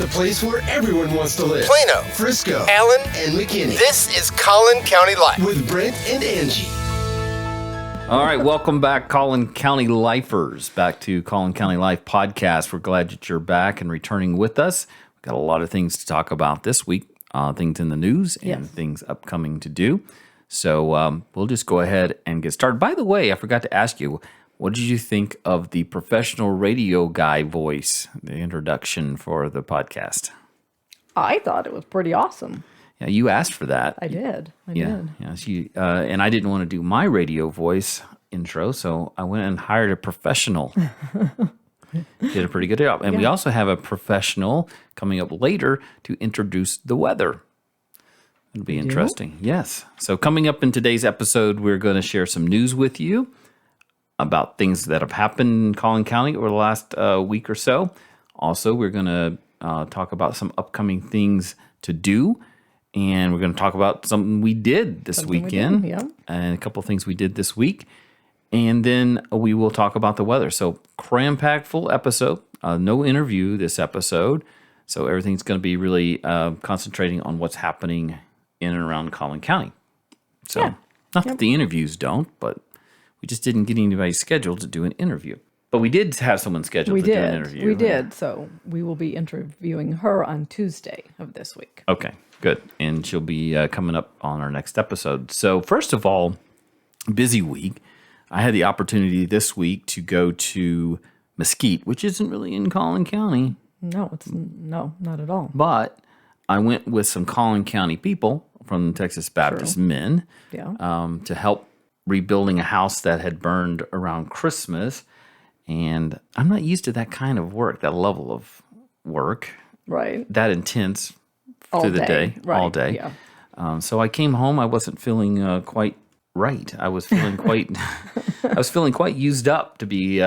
the place where everyone wants to live. Plano, Frisco, Allen, and McKinney. This is Collin County Life. With Brent and Angie. All right, welcome back, Collin County Lifers. Back to Collin County Life podcast. We're glad that you're back and returning with us. We've got a lot of things to talk about this week, things in the news and things upcoming to do. So we'll just go ahead and get started. By the way, I forgot to ask you, what did you think of the professional radio guy voice, the introduction for the podcast? I thought it was pretty awesome. Yeah, you asked for that. I did. Yeah, and I didn't want to do my radio voice intro, so I went and hired a professional. Did a pretty good job. And we also have a professional coming up later to introduce the weather. It'll be interesting. Yes. So coming up in today's episode, we're going to share some news with you about things that have happened in Collin County over the last week or so. Also, we're going to talk about some upcoming things to do. And we're going to talk about something we did this weekend. And a couple of things we did this week. And then we will talk about the weather. So cram-packed full episode. No interview this episode. So everything's going to be really concentrating on what's happening in and around Collin County. So not that the interviews don't, but we just didn't get anybody scheduled to do an interview. But we did have someone scheduled to do an interview. We did. So we will be interviewing her on Tuesday of this week. Okay, good. And she'll be coming up on our next episode. So first of all, busy week. I had the opportunity this week to go to Mesquite, which isn't really in Collin County. No, not at all. But I went with some Collin County people from Texas Baptist Men to help rebuilding a house that had burned around Christmas. And I'm not used to that kind of work, that level of work. Right. That intense through the day, all day. Yeah. So I came home. I wasn't feeling quite right. I was feeling quite used up, to be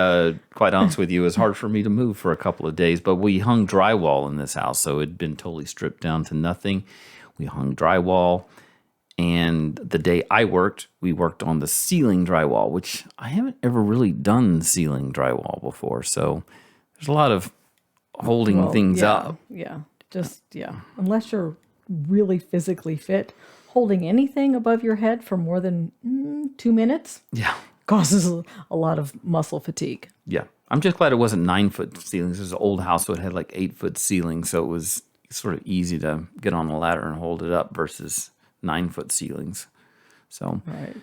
quite honest with you. It was hard for me to move for a couple of days, but we hung drywall in this house, so it had been totally stripped down to nothing. We hung drywall, and the day I worked, we worked on the ceiling drywall, which I haven't ever really done ceiling drywall before, so there's a lot of holding things up. Yeah, unless you're really physically fit, holding anything above your head for more than 2 minutes causes a lot of muscle fatigue. Yeah. I'm just glad it wasn't 9-foot ceilings. It was an old house, so it had like 8-foot ceilings, so it was sort of easy to get on the ladder and hold it up versus 9-foot ceilings. So it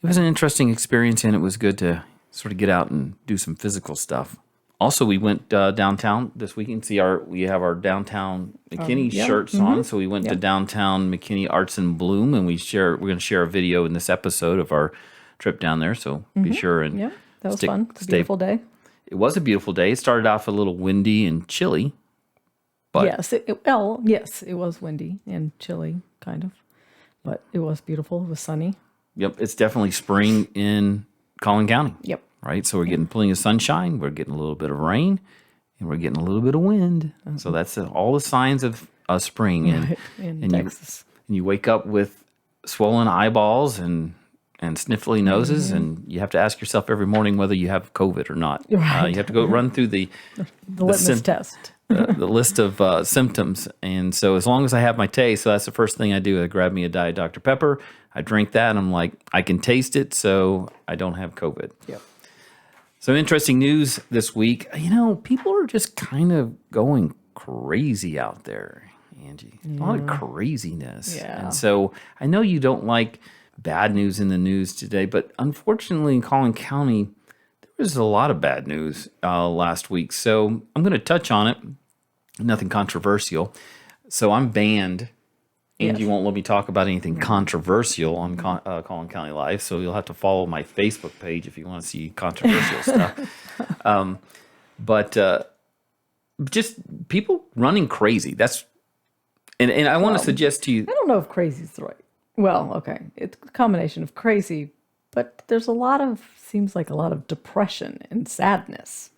was an interesting experience, and it was good to sort of get out and do some physical stuff. Also, we went downtown this weekend. We have our downtown McKinney shirts on, so we went to downtown McKinney Arts and Bloom, and we're going to share a video in this episode of our trip down there. So be sure and that was fun. It's a beautiful day. It was a beautiful day. It started off a little windy and chilly, but yes, it was windy and chilly, kind of, but it was beautiful. It was sunny. Yep, it's definitely spring in Collin County. Yep. Right, so we're getting plenty of sunshine, we're getting a little bit of rain, and we're getting a little bit of wind. So that's all the signs of spring. In Texas. And you wake up with swollen eyeballs and sniffly noses, and you have to ask yourself every morning whether you have COVID or not. Right. You have to go run through the litmus test. the list of symptoms. And so as long as I have my taste, so that's the first thing I do. I grab me a Diet Dr. Pepper, I drink that, and I'm like, I can taste it, so I don't have COVID. Yep. So interesting news this week. You know, people are just kind of going crazy out there, Angie. A lot of craziness. Yeah. And so I know you don't like bad news in the news today, but unfortunately in Collin County, there was a lot of bad news last week. So I'm going to touch on it. Nothing controversial. So I'm banned. Angie won't let me talk about anything controversial on Collin County Life, so you'll have to follow my Facebook page if you want to see controversial stuff. But just people running crazy. And I want to suggest to you. I don't know if crazy is the right. Well, okay, it's a combination of crazy, but there's seems like a lot of depression and sadness.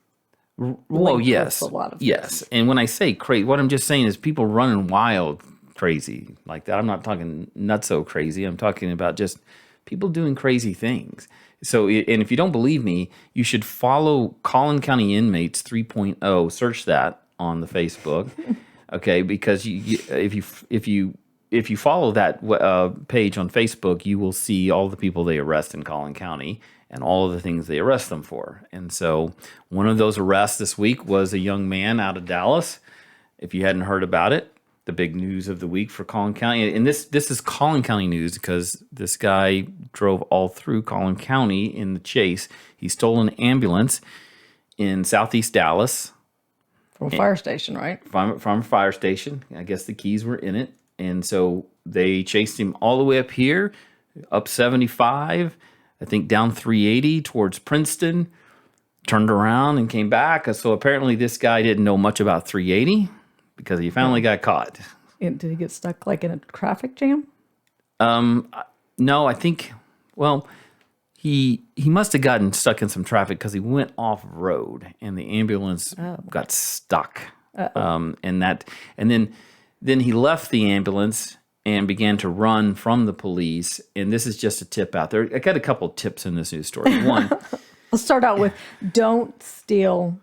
Well, yes, a lot of yes. And when I say crazy, what I'm just saying is people running wild. Crazy like that. I'm not talking nutso crazy. I'm talking about just people doing crazy things. So, and if you don't believe me, you should follow Collin County Inmates 3.0. Search that on the Facebook. Okay, because if you follow that page on Facebook, you will see all the people they arrest in Collin County and all of the things they arrest them for. And so one of those arrests this week was a young man out of Dallas. If you hadn't heard about it, the big news of the week for Collin County. And this is Collin County news because this guy drove all through Collin County in the chase. He stole an ambulance in southeast Dallas. From a fire station, right? From a fire station. I guess the keys were in it. And so they chased him all the way up here, up 75, I think down 380 towards Princeton, turned around and came back. So apparently this guy didn't know much about 380 because he finally got caught. And did he get stuck like in a traffic jam? No, I think, well, he must have gotten stuck in some traffic because he went off road and the ambulance got stuck. And then he left the ambulance and began to run from the police. And this is just a tip out there. I got a couple of tips in this news story. One, Let's start out with don't steal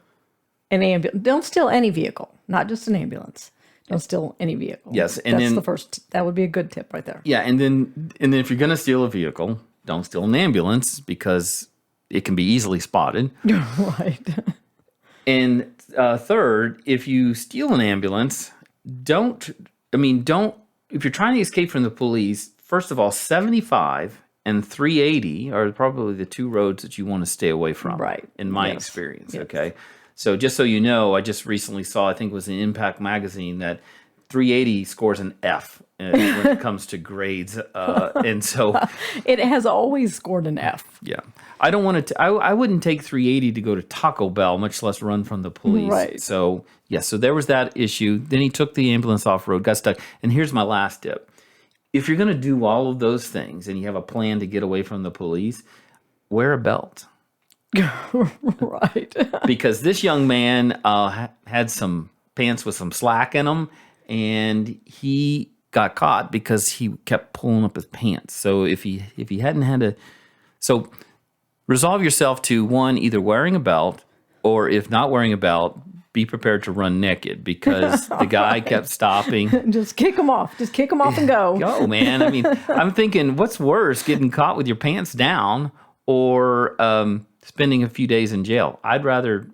an ambulance. Don't steal any vehicle, not just an ambulance. Don't steal any vehicle. Yes, and that's then the first. That would be a good tip right there. yeah, and then if you're going to steal a vehicle, don't steal an ambulance because it can be easily spotted. Right. And third, if you steal an ambulance, if you're trying to escape from the police, first of all, 75 and 380 are probably the two roads that you want to stay away from. Right. In my Yes. experience. Yes. Okay. So just so you know, I just recently saw, I think it was in Impact Magazine, that 380 scores an F when it comes to grades. And so, It has always scored an F. yeah, I don't want to, I wouldn't take 380 to go to Taco Bell, much less run from the police. Right. So, yeah, so there was that issue. Then he took the ambulance off road, got stuck. And here's my last tip. If you're going to do all of those things and you have a plan to get away from the police, wear a belt. Right. Because this young man had some pants with some slack in them, and he got caught because he kept pulling up his pants. So if he hadn't had a, so resolve yourself to one, either wearing a belt, or if not wearing a belt, be prepared to run naked because the guy kept stopping. Just kick them off. Just kick them off and go. Go, man. I mean, I'm thinking, what's worse, getting caught with your pants down or spending a few days in jail? I'd rather,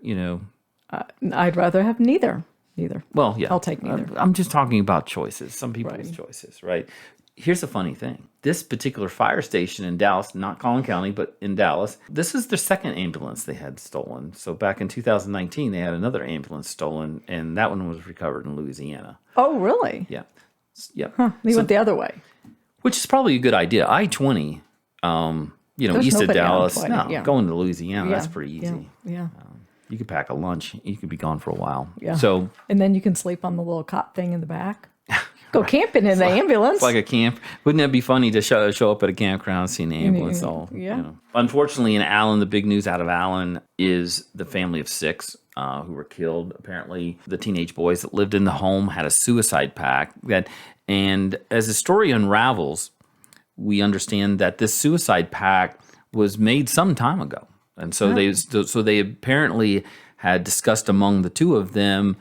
I'd rather have neither. Neither. well, yeah. I'll take neither. I'm just talking about choices, some people's Right. choices, right? Here's the funny thing. This particular fire station in Dallas, not Collin County, but in Dallas, this is their second ambulance they had stolen. So back in 2019, they had another ambulance stolen, and that one was recovered in Louisiana. Oh, really? Yeah. Yeah. They went the other way. Which is probably a good idea. I-20, There's east of nobody on Dallas. 20, No, yeah. going to Louisiana, that's Yeah, pretty easy. Yeah. You could pack a lunch. You could be gone for a while. Yeah. So And then you can sleep on the little cot thing in the back. Go camping in the ambulance. it's like a camp. Wouldn't that be funny to show up at a campground, see an ambulance all? Yeah. Unfortunately, in Allen, the big news out of Allen is the family of 6 who were killed. Apparently, the teenage boys that lived in the home had a suicide pact. And as the story unravels, we understand that this suicide pact was made some time ago. And so they apparently had discussed among the two of them,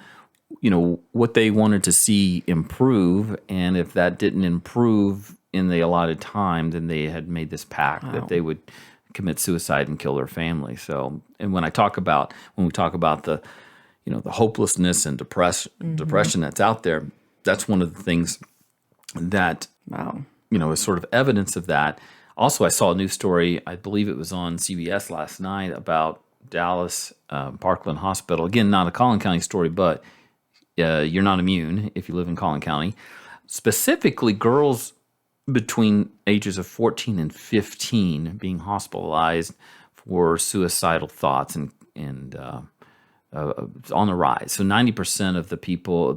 what they wanted to see improve. And if that didn't improve in the allotted time, then they had made this pact that they would commit suicide and kill their family. So, and when we talk about the, the hopelessness and depression that's out there, that's one of the things that, is sort of evidence of that. Also, I saw a news story, I believe it was on CBS last night, about Dallas Parkland Hospital. Again, not a Collin County story, but you're not immune if you live in Collin County. Specifically, girls between ages of 14 and 15 being hospitalized for suicidal thoughts and on the rise. So 90% of the people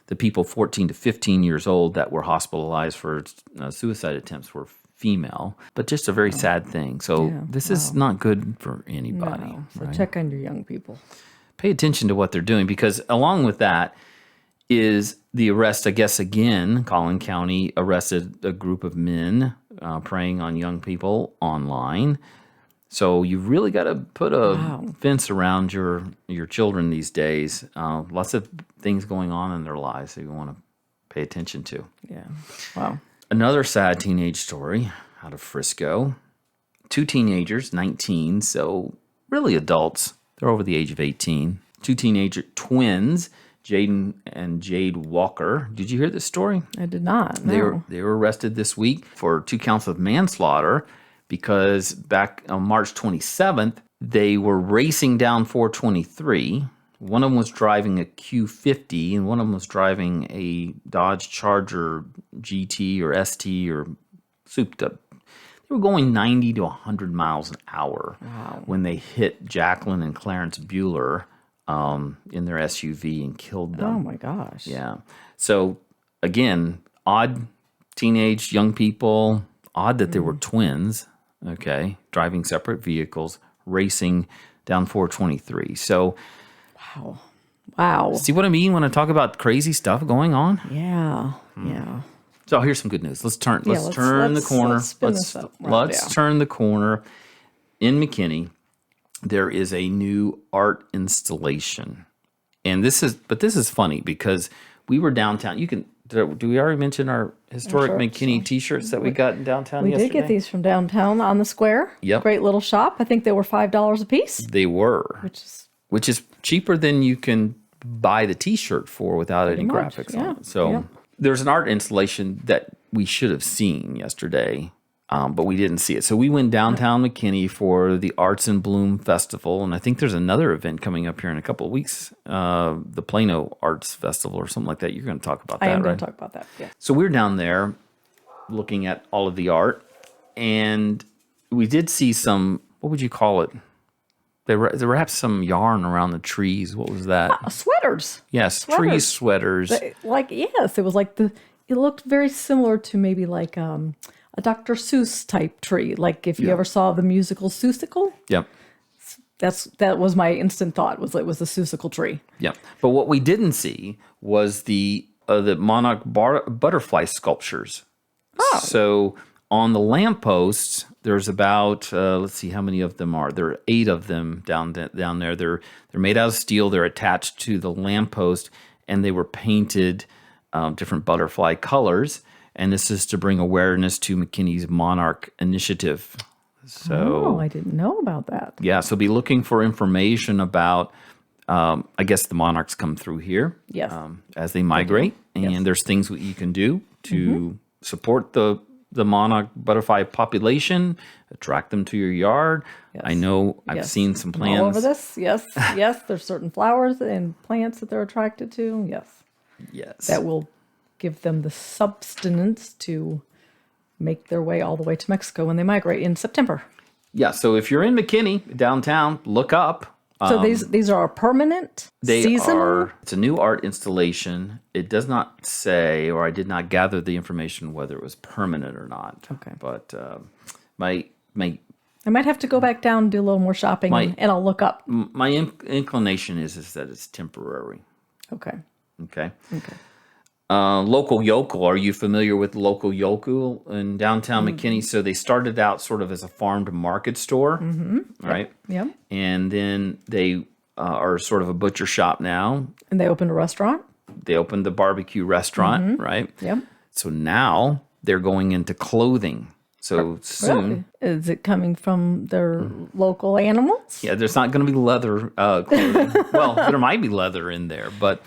the people 14 to 15 years old that were hospitalized for suicide attempts were female, but just a very sad thing. So this is not good for anybody. No. So right? check on your young people. Pay attention to what they're doing, because along with that is the arrest, I guess, again, Collin County arrested a group of men preying on young people online. So you've really got to put a fence around your children these days. Lots of things going on in their lives that you want to pay attention to. Yeah. Wow. Another sad teenage story out of Frisco. 2 teenagers, 19, so really adults. They're over the age of 18. 2 teenager twins, Jaden and Jade Walker. Did you hear this story? I did not. No. They were arrested this week for 2 counts of manslaughter because back on March 27th, they were racing down 423. One of them was driving a Q50 and one of them was driving a Dodge Charger GT or ST or souped up. They were going 90 to 100 miles an hour when they hit Jacqueline and Clarence Bueller in their SUV and killed them. Oh, my gosh. Yeah. So, again, odd teenage young people, odd that they were twins, okay, driving separate vehicles, racing down 423. So, Wow. see what I mean when I talk about crazy stuff going on? Yeah. Yeah. So here's some good news. Let's turn the corner. Let's spin this up. Let's turn the corner. In McKinney, there is a new art installation. And this is funny because we were downtown. Do we already mention our historic McKinney t-shirts that we got in downtown We yesterday? did get these from downtown on the square. Yep. Great little shop. I think they were $5 a piece. They were. Which is cheaper than you can buy the t-shirt for without any much, graphics yeah, on it. So there's an art installation that we should have seen yesterday, but we didn't see it. So we went downtown McKinney for the Arts in Bloom Festival, and I think there's another event coming up here in a couple of weeks, the Plano Arts Festival or something like that. You're going to talk about that, I am right? going to talk about that, yeah. So we're down there looking at all of the art, and we did see some, what would you call it? There wrapped some yarn around the trees. What was that? Sweaters. Yes, tree sweaters. It was like it looked very similar to maybe like a Dr. Seuss type tree. Like if you ever saw the musical Seussical. Yep. That was my instant thought was it was the Seussical tree. Yep. But what we didn't see was the monarch butterfly sculptures. Oh. So on the lampposts, there's about let's see how many of them are. There are 8 of them down there. They're made out of steel. They're attached to the lamppost, and they were painted different butterfly colors. And this is to bring awareness to McKinney's Monarch Initiative. So I didn't know about that. Yeah, so be looking for information about. I guess the monarchs come through here. Yes. As they migrate, and there's things that you can do to support the monarch butterfly population, attract them to your yard. Yes. I know I've seen some plans. All over this, yes. There's certain flowers and plants that they're attracted to, Yes. That will give them the substance to make their way all the way to Mexico when they migrate in September. Yeah, so if you're in McKinney, downtown, look up. So these are permanent, seasonal? It's a new art installation. It does not say, or I did not gather the information whether it was permanent or not. Okay. But my I might have to go back down and do a little more shopping, and I'll look up. My inclination is that it's temporary. Okay. Local Yokel. Are you familiar with Local Yokel in downtown McKinney? So they started out sort of as a farm to market store, right? Yep. And then they are sort of a butcher shop now. And they opened a restaurant? They opened the barbecue restaurant, right? Yep. So now they're going into clothing. So soon. Really? Is it coming from their local animals? Yeah, there's not going to be leather clothing. Well, there might be leather in there, but...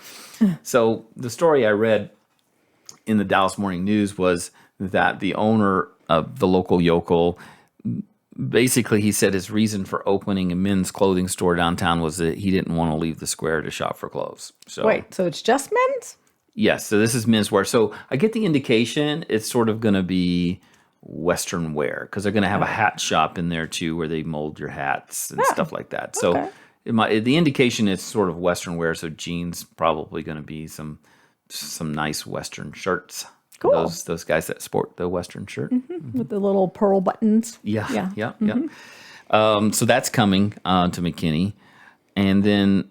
So the story I read in the Dallas Morning News was that the owner of the Local Yokel, basically he said his reason for opening a men's clothing store downtown was that he didn't want to leave the square to shop for clothes. So wait, so it's just men's? Yes, so this is menswear. So I get the indication it's sort of going to be Western wear because they're going to have a hat shop in there too where they mold your hats and stuff like that. So the indication is sort of Western wear, so jeans probably going to be some nice Western shirts. Cool. Those guys that sport the Western shirt. With the little pearl buttons. Yeah. So that's coming to McKinney. And then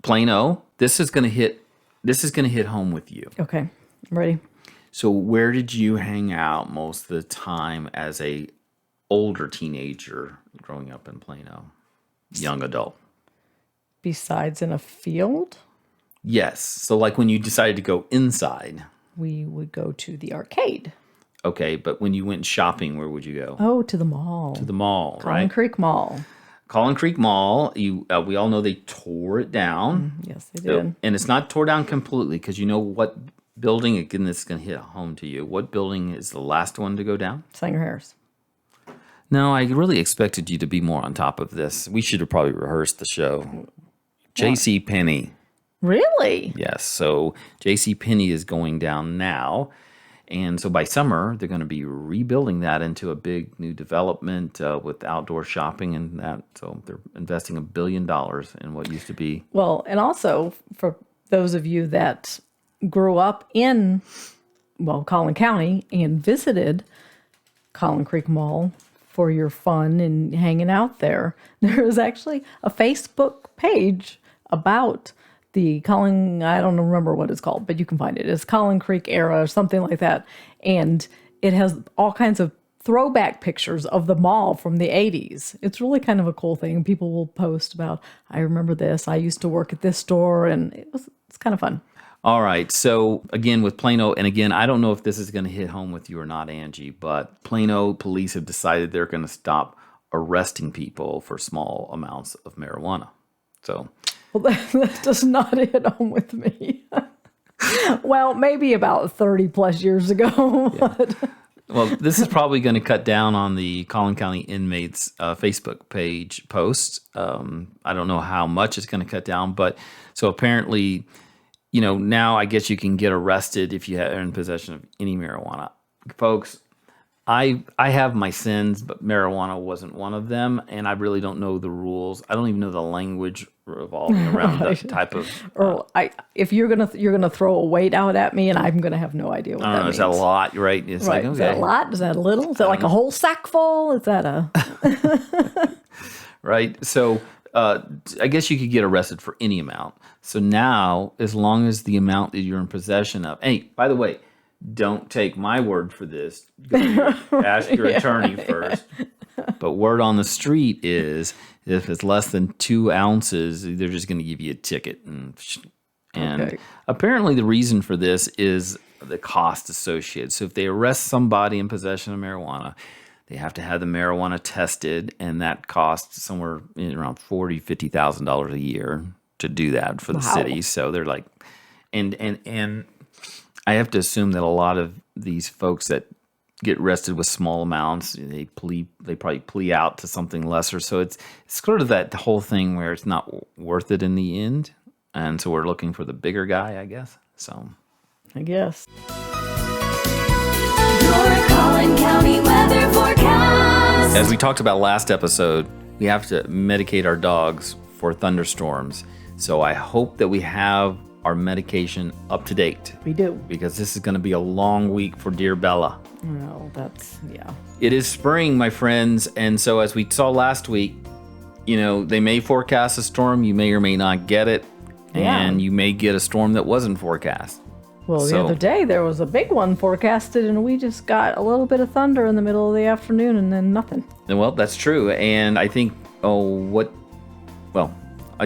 Plano, this is going to hit home with you. Okay, I'm ready. So where did you hang out most of the time as a older teenager growing up in Plano? Young adult. Besides in a field, Yes. So like when you decided to go inside. we would go to the arcade. Okay, but when you went shopping, where would you go? Oh, to the mall. To the mall, Collin right? Creek Mall. Collin Creek Mall. We all know they tore it down. Yes, they did. And it's not tore down completely because you know what building, again, this is going to hit home to you. What building is the last one to go down? Sanger Harris. No, I really expected you to be more on top of this. We should have probably rehearsed the show. J.C. Penney. Really? Yes. So J.C. Penney is going down now. And so by summer, they're going to be rebuilding that into a big new development with outdoor shopping and that. So they're investing $1 billion in what used to be. Well, and also for those of you that grew up in, Collin County and visited Collin Creek Mall for your fun and hanging out there, there is actually a Facebook page about the Collin, I don't remember what it's called, but you can find it. It's Collin Creek era or something like that. And it has all kinds of throwback pictures of the mall from the 80s. It's really kind of a cool thing. People will post about, I remember this, I used to work at this store, and it's kind of fun. All right. So again, with Plano, and again, I don't know if this is going to hit home with you or not, Angie, but Plano police have decided they're going to stop arresting people for small amounts of marijuana. So... Well, that does not hit home with me. Well, maybe about 30 plus years ago. But. Well, this is probably going to cut down on the Collin County inmates Facebook page posts. I don't know how much it's going to cut down, but so apparently, now I guess you can get arrested if you are in possession of any marijuana. Folks, I have my sins, but marijuana wasn't one of them, and I really don't know the rules. I don't even know the language revolving around that type of. If you're gonna throw a weight out at me, and I'm gonna have no idea what that means. Is that a lot? Right? It's right. Like, okay. Is that a lot? Is that a little? Is that like a whole sack full? Is that a? Right. So I guess you could get arrested for any amount. So now, as long as the amount that you're in possession of. Hey, by the way. Don't take my word for this. Ask your attorney first. But word on the street is if it's less than 2 ounces, they're just going to give you a ticket. And apparently the reason for this is the cost associated. So if they arrest somebody in possession of marijuana, they have to have the marijuana tested, and that costs somewhere around $40,000, $50,000 a year to do that for the city. So they're like, and I have to assume that a lot of these folks that get arrested with small amounts, they probably plea out to something lesser. So it's sort of that whole thing where it's not worth it in the end. And so we're looking for the bigger guy, I guess. So I guess. Your Collin County weather forecast. As we talked about last episode, we have to medicate our dogs for thunderstorms. So I hope that we have our medication up to date. We do. Because this is going to be a long week for dear Bella. No, yeah. It is spring, my friends. And so as we saw last week, they may forecast a storm. You may or may not get it. Yeah. And you may get a storm that wasn't forecast. Well, the other day there was a big one forecasted, and we just got a little bit of thunder in the middle of the afternoon and then nothing. Well, that's true. And I think, I'll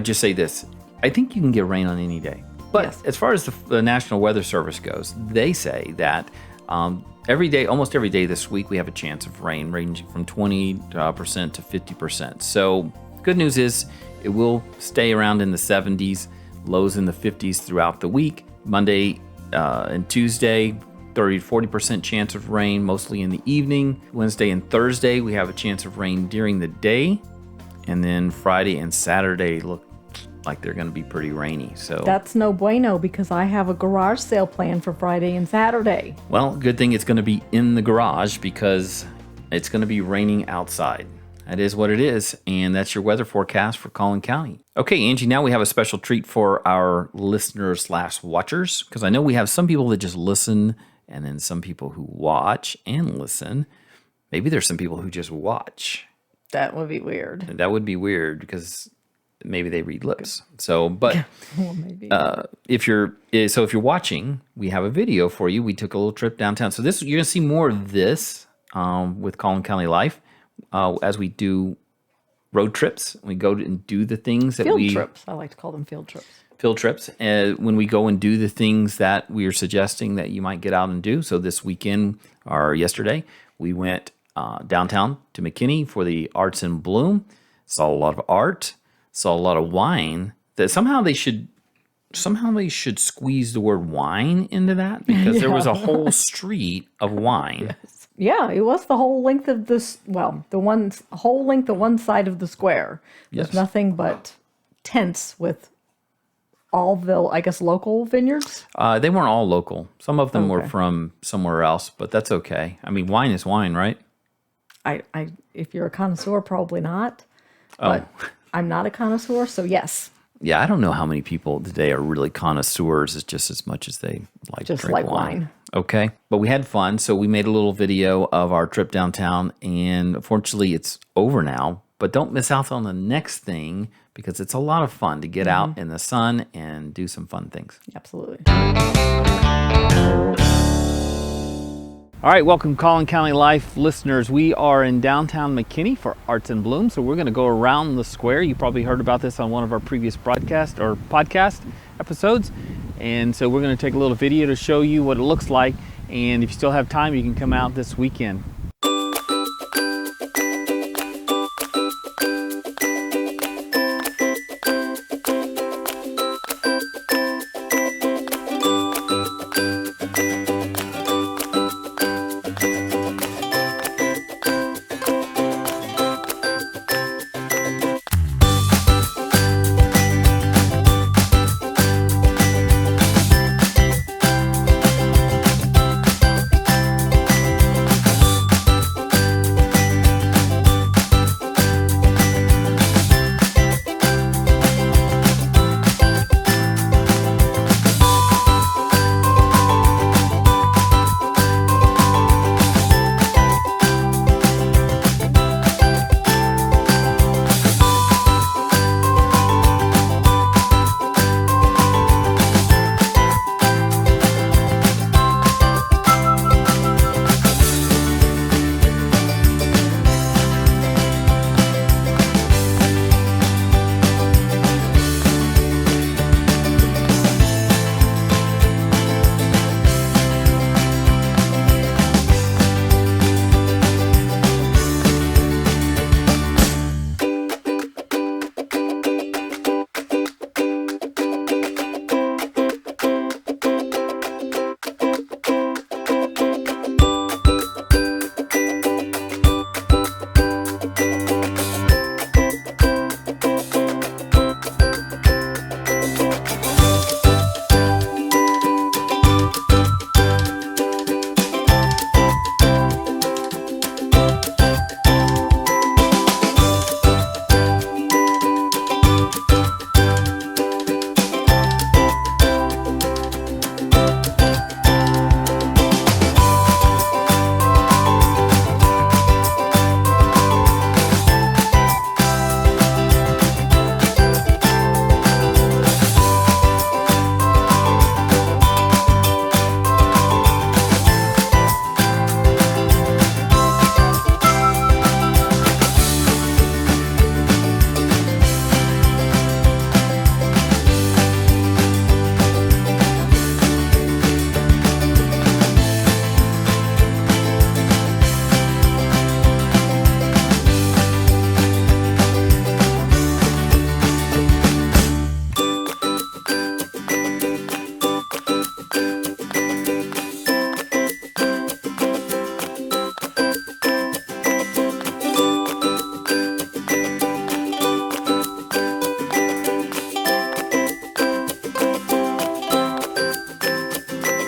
just say this. I think you can get rain on any day. But as far as the National Weather Service goes, they say that almost every day this week, we have a chance of rain ranging from 20% to 50%. So good news is it will stay around in the 70s, lows in the 50s throughout the week. Monday and Tuesday, 30 to 40% chance of rain, mostly in the evening. Wednesday and Thursday, we have a chance of rain during the day. And then Friday and Saturday look like they're going to be pretty rainy. So that's no bueno because I have a garage sale planned for Friday and Saturday. Well, good thing it's going to be in the garage because it's going to be raining outside. That is what it is. And that's your weather forecast for Collin County. Okay, Angie, now we have a special treat for our listeners/watchers because I know we have some people that just listen and then some people who watch and listen. Maybe there's some people who just watch. That would be weird. That would be weird because maybe they read lips. So, but well, maybe. if you're watching, we have a video for you. We took a little trip downtown. So you're gonna see more of this with Collin County Life. as we do road trips. We go and do the things that Field trips. I like to call them field trips. Field trips. When we go and do the things that we are suggesting that you might get out and do. So this weekend or yesterday, we went downtown to McKinney for the Arts in Bloom. Saw a lot of art. Saw a lot of wine. That somehow they should squeeze the word wine into that, because there was a whole street of wine. Yeah, it was the whole length of this. Well, whole length of one side of the square. There's Yes. nothing but tents with all the, I guess, local vineyards. They weren't all local. Some of them were Okay. from somewhere else, but that's okay. I mean, wine is wine, right? If you're a connoisseur, probably not. But I'm not a connoisseur, so yes, Yeah, I don't know how many people today are really connoisseurs, it's just as much as they like just drink like wine. wine. Okay, but we had fun, so we made a little video of our trip downtown, and unfortunately it's over now, but don't miss out on the next thing, because it's a lot of fun to get out in the sun and do some fun things. Absolutely. All right, welcome Collin County Life listeners. We are in downtown McKinney for Arts in Bloom, so we're going to go around the square. You probably heard about this on one of our previous podcast episodes, and so we're going to take a little video to show you what it looks like, and if you still have time, you can come out this weekend.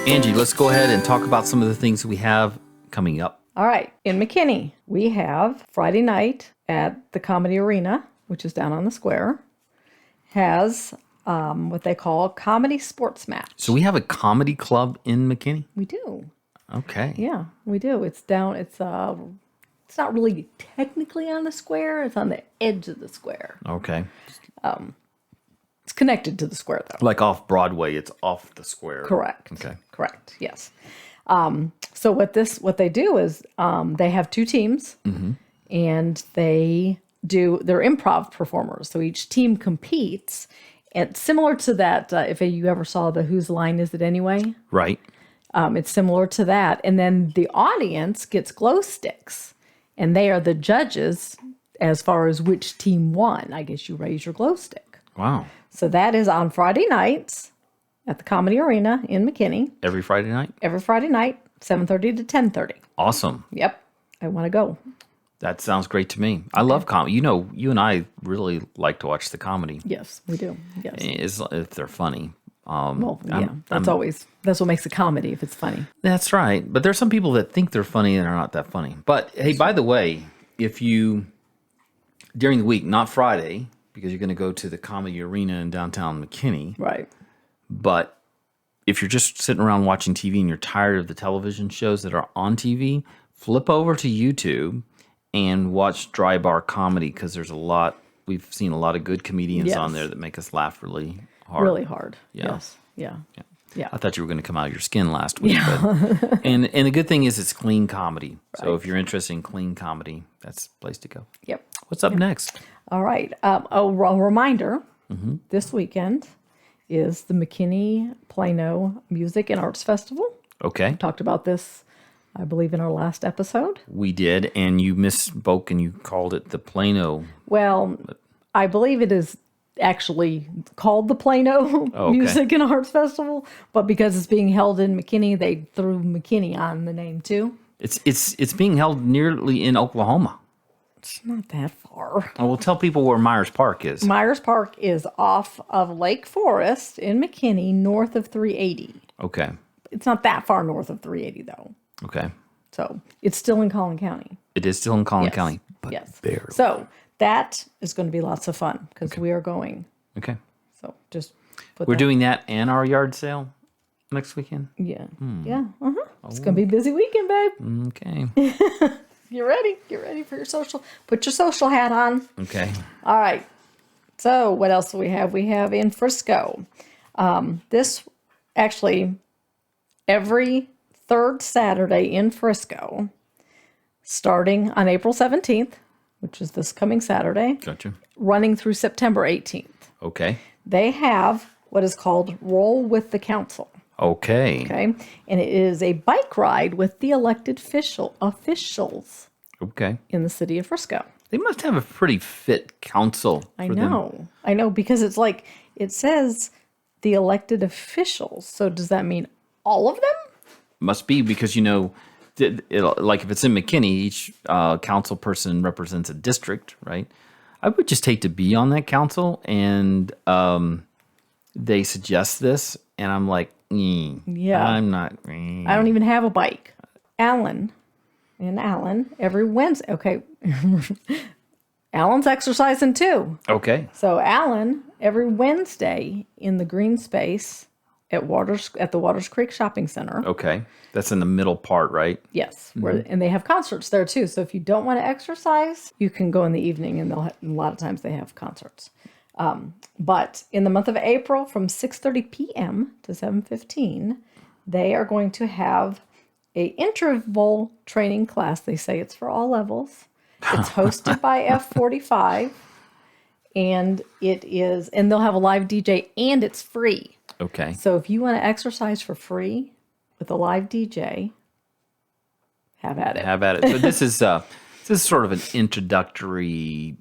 Angie, let's go ahead and talk about some of the things we have coming up. All right. In McKinney, we have Friday night at the Comedy Arena, which is down on the square, has what they call a comedy sports match. So we have a comedy club in McKinney? We do. Okay. Yeah, we do. It's down, it's not really technically on the square. It's on the edge of the square. Okay. It's connected to the square, though. Like off Broadway, it's off the square. Correct. Okay. Correct. Yes. So what they do is they have two teams, and they're improv performers. So each team competes. And similar to that, if you ever saw the Whose Line Is It Anyway? Right. It's similar to that. And then the audience gets glow sticks, and they are the judges as far as which team won. I guess you raise your glow stick. Wow. So that is on Friday nights at the Comedy Arena in McKinney. Every Friday night? Every Friday night, 7:30 to 10:30. Awesome. Yep. I want to go. That sounds great to me. I love comedy. You know, you and I really like to watch the comedy. Yes, we do. Yes. If they're funny. Well, yeah, that's what makes a comedy, if it's funny. That's right. But there's some people that think they're funny and are not that funny. But hey, by the way, if you, during the week, not Friday, because you're going to go to the Comedy Arena in downtown McKinney. Right. But if you're just sitting around watching TV and you're tired of the television shows that are on TV, flip over to YouTube and watch Dry Bar Comedy, because there's we've seen a lot of good comedians on there that make us laugh really hard. Really hard. Yeah. Yes. Yeah. I thought you were going to come out of your skin last week. But, and the good thing is it's clean comedy. So if you're interested in clean comedy, that's the place to go. Yep. What's up next? All right. A reminder, this weekend is the McKinney Plano Music and Arts Festival. Okay. We talked about this, I believe, in our last episode. We did, and you misspoke and you called it the Plano. Well, I believe it is actually called the Plano Music and Arts Festival, but because it's being held in McKinney, they threw McKinney on the name too. It's being held nearly in Oklahoma. It's not that far. I will tell people where Myers Park is. Myers Park is off of Lake Forest in McKinney, north of 380. Okay. It's not that far north of 380 though. Okay. So it's still in Collin County. It is still in Collin County, but barely. So that is going to be lots of fun because we are going. Okay. So just We're doing that and our yard sale next weekend? Yeah. Yeah. It's going to be a busy weekend, babe. Okay. Get ready. Get ready for your social. Put your social hat on. Okay. All right. So what else do we have? We have in Frisco. This actually every third Saturday in Frisco, starting on April 17th, which is this coming Saturday, Gotcha. running through September 18th. Okay. They have what is called Roll with the Council. Okay. Okay. And it is a bike ride with the elected officials Okay. in the city of Frisco. They must have a pretty fit council. I know, because it's like, it says the elected officials. So does that mean all of them? Must be because, like if it's in McKinney, each council person represents a district, right? I would just hate to be on that council and they suggest this and I'm like, Yeah. I'm not. I don't even have a bike. Alan, every Wednesday. Okay. Alan's exercising too. Okay. So Alan, every Wednesday in the green space at the Waters Creek Shopping Center. Okay. That's in the middle part, right? Yes. And they have concerts there too. So if you don't want to exercise, you can go in the evening and a lot of times they have concerts. But in the month of April from 6:30 p.m. to 7:15, they are going to have a interval training class. They say it's for all levels. It's hosted by F45 and they'll have a live DJ and it's free. Okay. So if you want to exercise for free with a live DJ, have at it. Have at it. So this is sort of an introductory.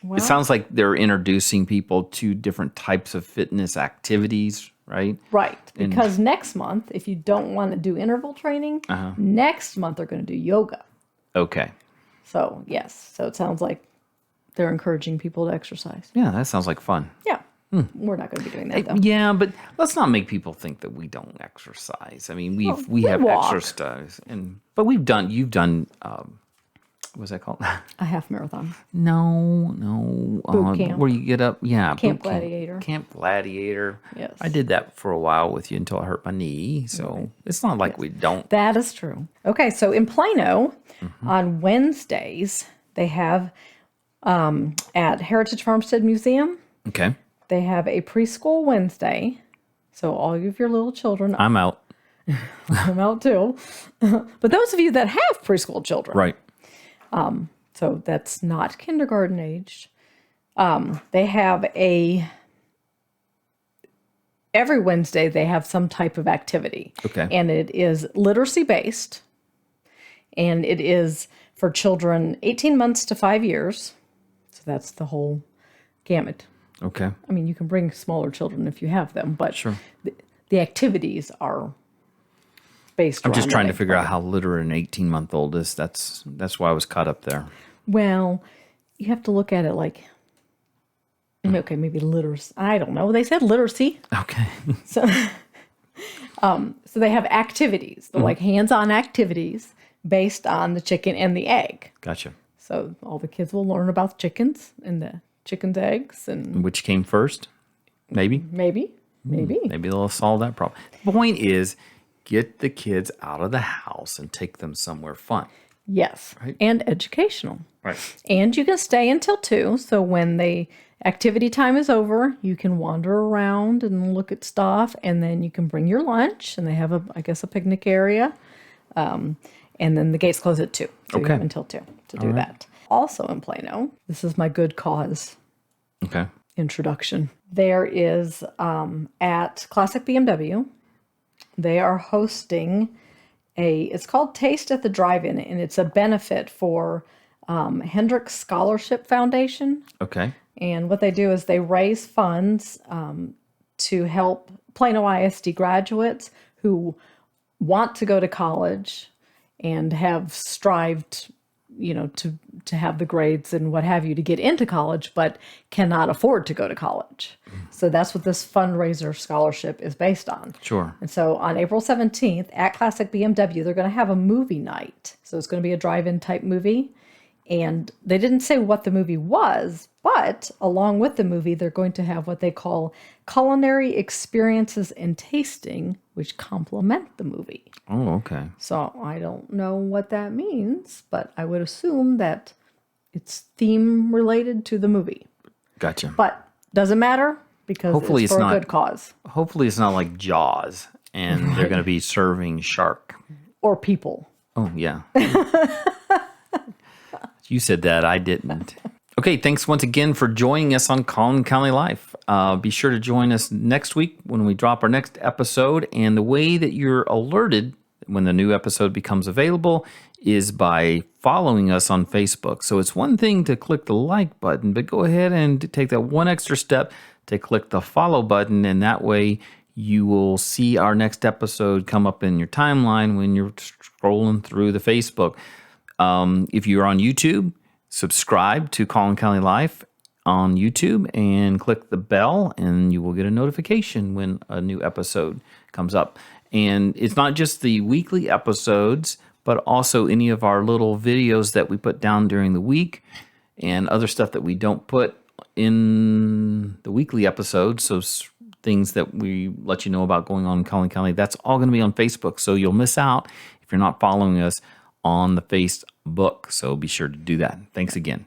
It sounds like they're introducing people to different types of fitness activities, right? Right. Because next month, if you don't want to do interval training, next month they're going to do yoga. Okay. So, yes. So it sounds like they're encouraging people to exercise. Yeah, that sounds like fun. Yeah. We're not going to be doing that, though. Yeah, but let's not make people think that we don't exercise. I mean, we have walk. exercise, but you've done what's that called? A half marathon. No. Boot camp. Where you get up, yeah. Camp Gladiator. Camp Gladiator. Yes. I did that for a while with you until I hurt my knee. So it's not like we don't. That is true. Okay, so in Plano, on Wednesdays, they have at Heritage Farmstead Museum, Okay. they have a preschool Wednesday. So all of your little children, I'm out. I'm out too. But those of you that have preschool children, Right. so So that's not kindergarten aged. They have every Wednesday they have some type of activity. Okay. And it is literacy based. And it is for children 18 months to 5 years. So that's the whole gamut. Okay. I mean, you can bring smaller children if you have them, but Sure. the activities are based I'm around just trying that to figure out program. how literate an 18-month-old is. That's why I was caught up there. Well, you have to look at it like, okay, maybe literacy. I don't know. They said literacy. Okay. So they have activities, like hands-on activities based on the chicken and the egg. Gotcha. So all the kids will learn about chickens and the chickens' eggs and Which came first? Maybe. maybe. Maybe they'll solve that problem. The point is, get the kids out of the house and take them somewhere fun. Yes. Right. And educational. Right. And you can stay until 2. So when the activity time is over, you can wander around and look at stuff. And then you can bring your lunch. And they have, a picnic area. And then the gates close at 2. So you Okay. have until 2 to do that. Also in Plano, this is my good cause Okay. introduction. There is at Classic BMW, they are hosting it's called Taste at the Drive-In, and it's a benefit for Hendricks Scholarship Foundation. Okay. And what they do is they raise funds to help Plano ISD graduates who want to go to college and have strived, to have the grades and what have you to get into college, but cannot afford to go to college. So that's what this fundraiser scholarship is based on. Sure. And so on April 17th at Classic BMW, they're going to have a movie night. So it's going to be a drive-in type movie. And they didn't say what the movie was, but along with the movie, they're going to have what they call culinary experiences and tasting, which complement the movie. Oh, okay. So I don't know what that means, but I would assume that it's theme related to the movie. Gotcha. But doesn't matter because Hopefully it's it's for not- a good cause. Hopefully it's not like Jaws and they're going to be serving shark. Or people. Oh, yeah. You said that. I didn't. Okay, thanks once again for joining us on Collin County Life. Be sure to join us next week when we drop our next episode. And the way that you're alerted when the new episode becomes available is by following us on Facebook. So it's one thing to click the like button, but go ahead and take that one extra step to click the follow button. And that way you will see our next episode come up in your timeline when you're scrolling through the Facebook. If you're on YouTube, subscribe to Collin County Life on YouTube and click the bell and you will get a notification when a new episode comes up. And it's not just the weekly episodes, but also any of our little videos that we put down during the week and other stuff that we don't put in the weekly episodes. So things that we let you know about going on in Collin County, that's all going to be on Facebook. So you'll miss out if you're not following us on the Facebook. So be sure to do that. Thanks again.